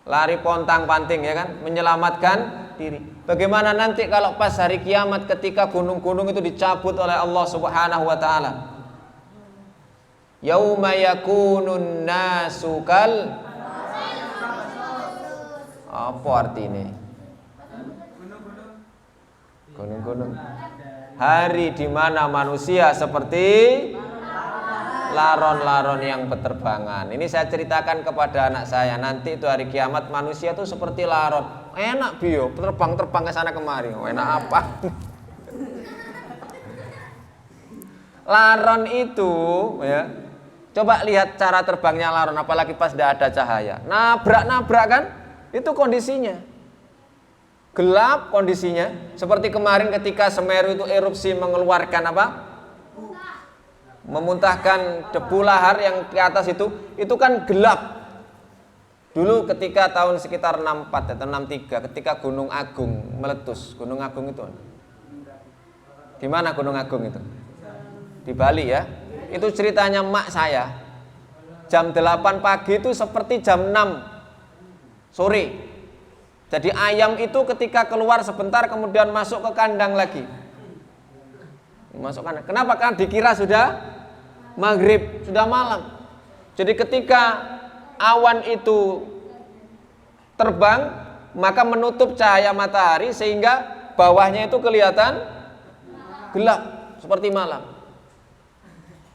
lari pontang panting ya kan, menyelamatkan diri. Bagaimana nanti kalau pas hari kiamat ketika gunung-gunung itu dicabut oleh Allah Subhanahu wa taala? Yauma yakunun nasu kal, apa artinya? Gunung-gunung. Hari di mana manusia seperti laron-laron yang berterbangan. Ini saya ceritakan kepada anak saya, nanti itu hari kiamat manusia itu seperti laron. Enak bio, terbang-terbang ke sana kemari. Enak apa? Laron itu ya. Coba lihat cara terbangnya laron, apalagi pas tidak ada cahaya. Nabrak-nabrak kan? Itu kondisinya. Gelap kondisinya. Seperti kemarin ketika Semeru itu erupsi mengeluarkan apa? Memuntahkan debu lahar yang ke atas itu kan gelap. Dulu ketika tahun sekitar 64 atau 63 ketika Gunung Agung meletus. Gunung Agung itu di mana Gunung Agung itu? Di Bali ya. Itu ceritanya mak saya. Jam 8 pagi itu seperti jam 6 sore. Jadi ayam itu ketika keluar sebentar kemudian masuk ke kandang lagi. Masuk kandang. Kenapa? Kan dikira sudah maghrib, sudah malam. Jadi ketika awan itu terbang, maka menutup cahaya matahari sehingga bawahnya itu kelihatan gelap seperti malam.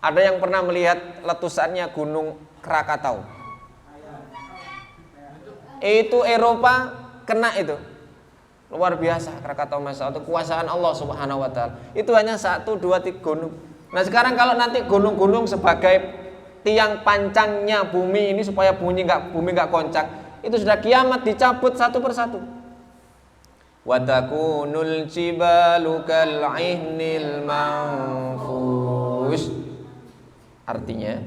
Ada yang pernah melihat letusannya Gunung Krakatau? Itu Eropa kena itu. Luar biasa Krakatau, Masya Allah, itu kekuasaan Allah Subhanahu wa taala. Itu hanya 1, 2, 3 gunung. Nah sekarang kalau nanti gunung-gunung sebagai tiang pancangnya bumi ini supaya bumi nggak koncak, itu sudah kiamat, dicabut satu persatu. Wa takunul jibalu kal ihnil manfush. Artinya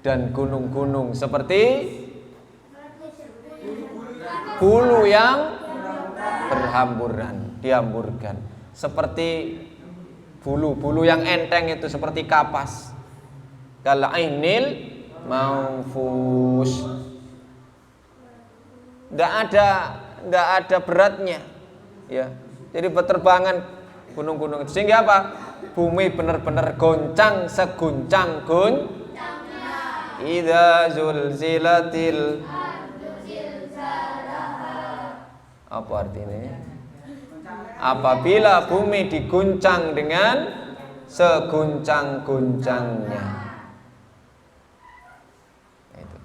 dan gunung-gunung seperti bulu yang berhamburan, dihamburkan, seperti bulu yang enteng itu, seperti kapas. Kalainil manfush. Tidak ada beratnya, ya. Jadi berterbangan gunung-gunung itu, sehingga apa? Bumi benar-benar goncang seguncang idza zulzilatil. Apa artinya? Apabila bumi diguncang dengan seguncang-guncangnya. Itu.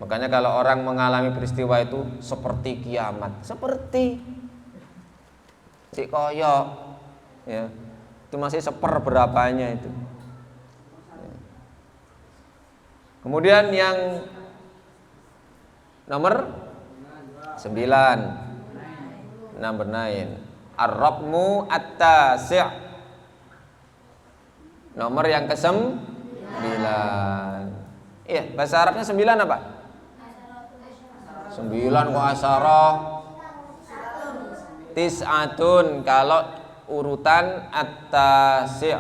Makanya kalau orang mengalami peristiwa itu seperti kiamat, seperti cik koyok, ya, itu masih seperberapanya itu. Kemudian yang nomor 9, number 9, ar-raqmu at-tasi', nomor yang ke-9. Iya, bahasa Arabnya 9 apa? 9 kok asyarah. Tis'atun, kalau urutan at-tasi'.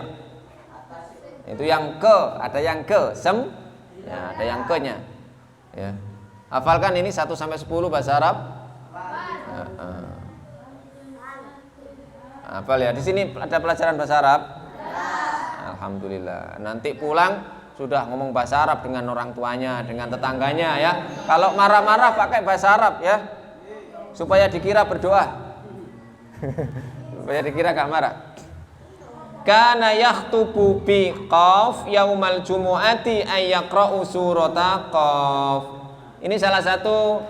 Itu yang ke, ada yang ke, ya, ada yang ke-nya. Ya. Hafalkan ini 1 sampai 10 bahasa Arab. Hafal ya. Di sini ada pelajaran bahasa Arab. Alhamdulillah. Nanti pulang sudah ngomong bahasa Arab dengan orang tuanya, dengan tetangganya ya. Kalau marah-marah pakai bahasa Arab ya. Supaya dikira berdoa. Supaya dikira gak marah. Kana yakhtubu bi qaf yaumal jumu'ati ay yaqra'u surata qaf. Ini salah satu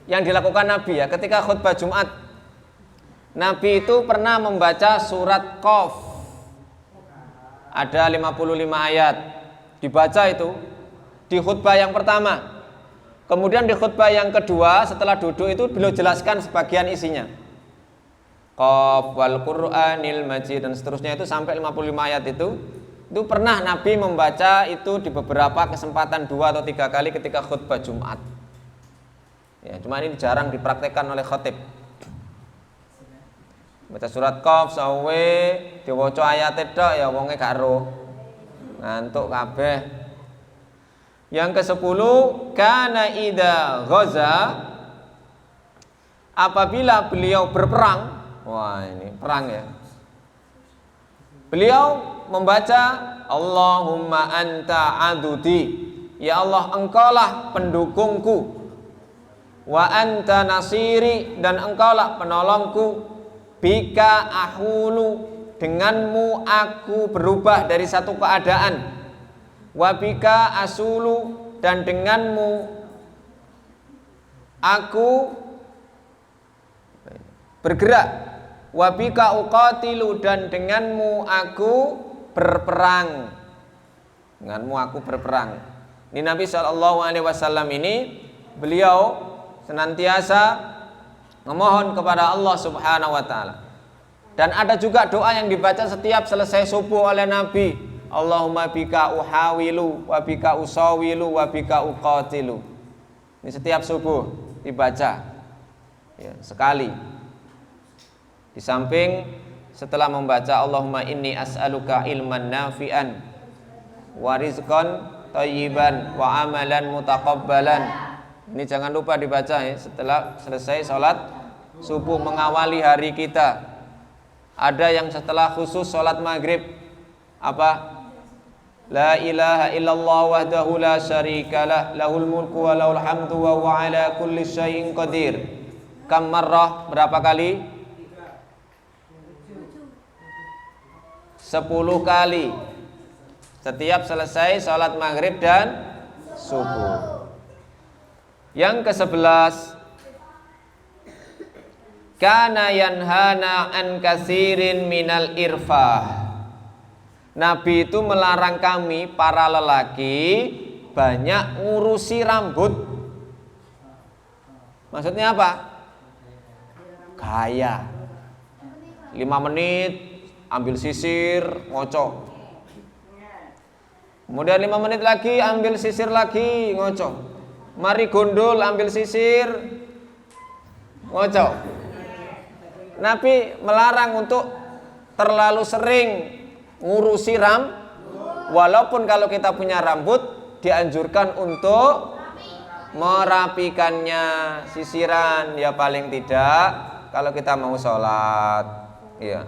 yang dilakukan Nabi ya ketika khutbah Jumat. Nabi itu pernah membaca surat Qaf. Ada 55 ayat. Dibaca itu di khutbah yang pertama. Kemudian di khutbah yang kedua setelah duduk itu beliau jelaskan sebagian isinya. Qaf wal Qur'anil Majid dan seterusnya itu sampai 55 ayat itu pernah Nabi membaca itu di beberapa kesempatan 2 atau 3 kali ketika khutbah Jumat. Ya, cuma ini jarang dipraktekkan oleh khatib. Baca surat Qaf sawe diwaca ayate tok ya wonge gak ero. Ngantuk kabeh. Yang ke-10 kana idza ghaza apabila beliau berperang. Wah, ini perang ya. Beliau membaca Allahumma anta adudi. Ya Allah, engkaulah pendukungku. Wa anta nasiri, dan engkaulah penolongku. Bika ahulu, denganmu aku berubah dari satu keadaan. Wa bika asulu, dan denganmu aku bergerak. Wa bika uqatilu, dan denganmu aku berperang. Denganmu aku berperang. Ini Nabi SAW ini beliau senantiasa memohon kepada Allah Subhanahu wa taala. Dan ada juga doa yang dibaca setiap selesai subuh oleh Nabi. Allahumma bika uhawilu wa bika usawilu wa bika uqatilu. Ini setiap subuh dibaca. Ya, sekali. Di samping setelah membaca Allahumma inni as'aluka ilman nafi'an wa rizqan thayyiban wa amalan mutaqabbalan. Ini jangan lupa dibaca ya setelah selesai sholat subuh mengawali hari kita. Ada yang setelah khusus sholat maghrib apa? La ilaha illallah wahdahu la syarikalah lahul mulku wa lahul hamdu wa huwa ala kulli syai'in qadir. Kam marrah, berapa kali? 10 kali. Setiap selesai sholat maghrib dan subuh. Yang ke-11, kana yanhana an katsirin minal irfah. Nabi itu melarang kami para lelaki banyak ngurusi rambut. Maksudnya apa? Gaya. 5 menit ambil sisir, ngocok. Kemudian 5 menit lagi ambil sisir lagi, ngocok. Mari gondol ambil sisir, ngocok. Nabi melarang untuk terlalu sering ngurusi walaupun kalau kita punya rambut dianjurkan untuk merapikannya, sisiran ya paling tidak kalau kita mau sholat ya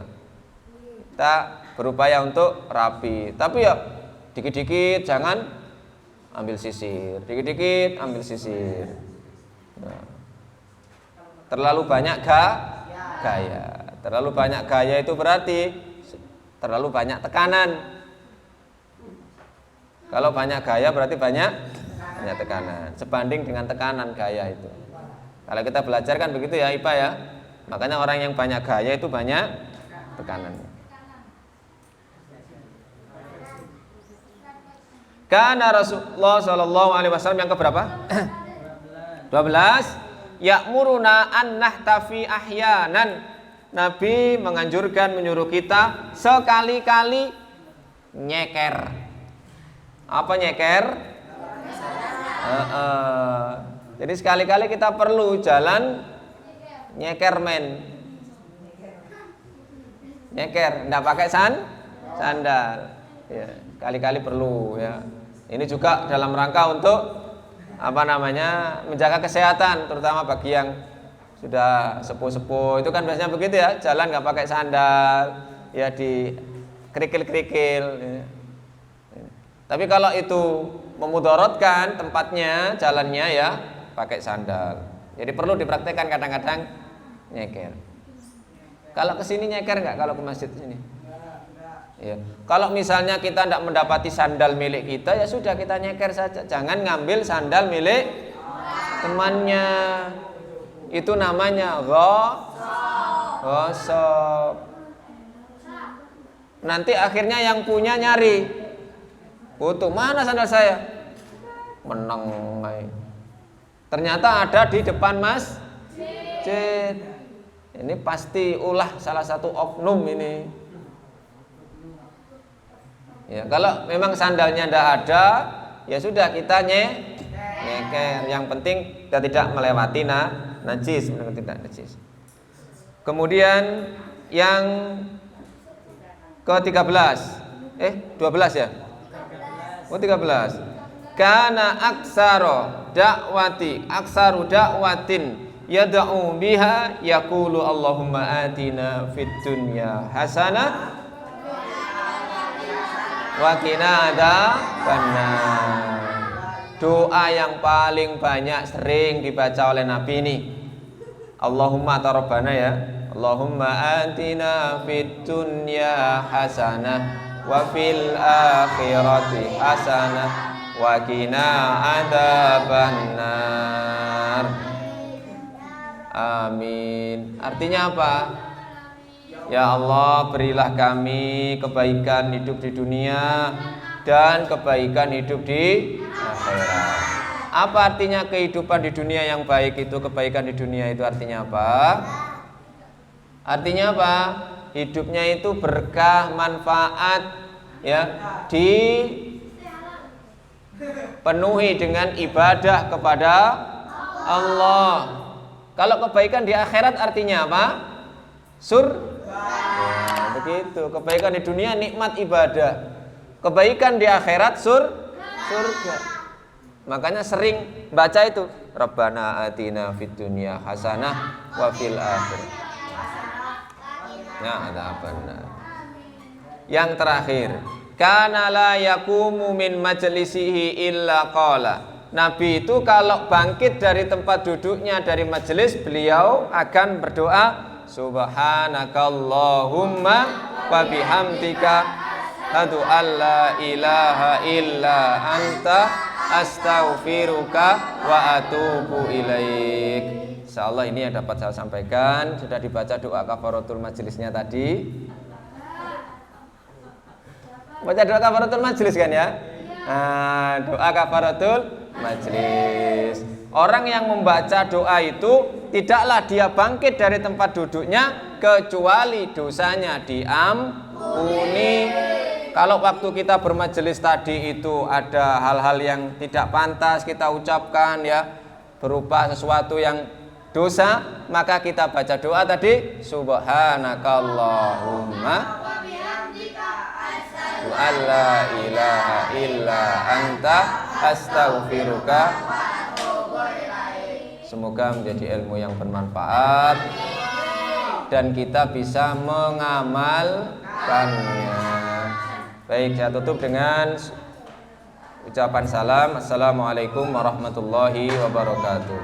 kita berupaya untuk rapi, tapi ya dikit-dikit jangan ambil sisir, dikit-dikit ambil sisir. Nah, terlalu banyak gaya. Terlalu banyak gaya itu berarti terlalu banyak tekanan. Kalau banyak gaya berarti banyak tekanan. Sebanding dengan tekanan gaya itu. Kalau kita belajar kan begitu ya IPA ya. Makanya orang yang banyak gaya itu banyak tekanannya. Karena Rasulullah SAW yang keberapa? 12. Ya'muruna an nahtafi ahyanan. Nabi menganjurkan, menyuruh kita sekali-kali nyeker. Apa nyeker? Jadi sekali-kali kita perlu jalan nyeker men. nyeker, enggak pakai sandal. Ya, kali-kali perlu ya. Ini juga dalam rangka untuk menjaga kesehatan, terutama bagi yang sudah sepuh-sepuh. Itu kan biasanya begitu ya, jalan enggak pakai sandal, ya di kerikil-kerikil. Ya. Tapi kalau itu memudaratkan tempatnya, jalannya ya pakai sandal. Jadi perlu dipraktekkan kadang-kadang nyeker. Kalau ke sini nyeker enggak kalau ke masjid sini? Ya. Kalau misalnya kita tidak mendapati sandal milik kita, ya sudah kita nyeker saja. Jangan ngambil sandal milik temannya. Itu namanya ghosab. Nanti akhirnya yang punya nyari. Butuh, mana sandal saya? Menang. Ternyata ada di depan masjid. Ini pasti ulah salah satu oknum ini. Ya, kalau memang sandalnya tidak ada, ya sudah kita nyeker. Yang penting kita tidak melewati najis, tidak najis. Kemudian yang ke-13. 12 ya? Oh, 13. Kana aksaru da'watin yad'u biha yaqulu Allahumma atina fid dunya hasanah wa qina adzabannar. Doa yang paling banyak sering dibaca oleh Nabi ini. Allahumma tarabana ya. Allahumma atina fid dunya hasanah wa fil akhirati hasanah wa qina adzabannar. Amin. Artinya apa? Ya Allah, berilah kami kebaikan hidup di dunia dan kebaikan hidup di akhirat. Apa artinya kehidupan di dunia yang baik itu? Kebaikan di dunia itu artinya apa? Artinya apa? Hidupnya itu berkah, manfaat, ya, dipenuhi dengan ibadah kepada Allah. Kalau kebaikan di akhirat artinya apa? Ya, begitu. Kebaikan di dunia nikmat ibadah. Kebaikan di akhirat surga. Makanya sering baca itu, Rabbana atina fid dunya hasanah wa fil akhirah. Nah, ada apa? Yang terakhir, kana la yaqumu min majlisihi illa qala. Nabi itu kalau bangkit dari tempat duduknya dari majelis, beliau akan berdoa, Subhanakallahumma wa bihamdika asyhadu alla ilaha illa anta astaghfiruka wa atubu ilaik. Insyaallah ini yang dapat saya sampaikan. Sudah dibaca doa kafaratul majelisnya tadi. Baca doa kafaratul majelis kan ya? Nah, doa kafaratul majelis. Orang yang membaca doa itu tidaklah dia bangkit dari tempat duduknya kecuali dosanya diampuni. Kalau waktu kita bermajelis tadi itu ada hal-hal yang tidak pantas kita ucapkan ya, berupa sesuatu yang dosa, maka kita baca doa tadi, Subhanakallahumma wa la ilaha illa anta astaghfiruka. Semoga menjadi ilmu yang bermanfaat dan kita bisa mengamalkannya. Baik, saya tutup dengan ucapan salam. Assalamualaikum warahmatullahi wabarakatuh.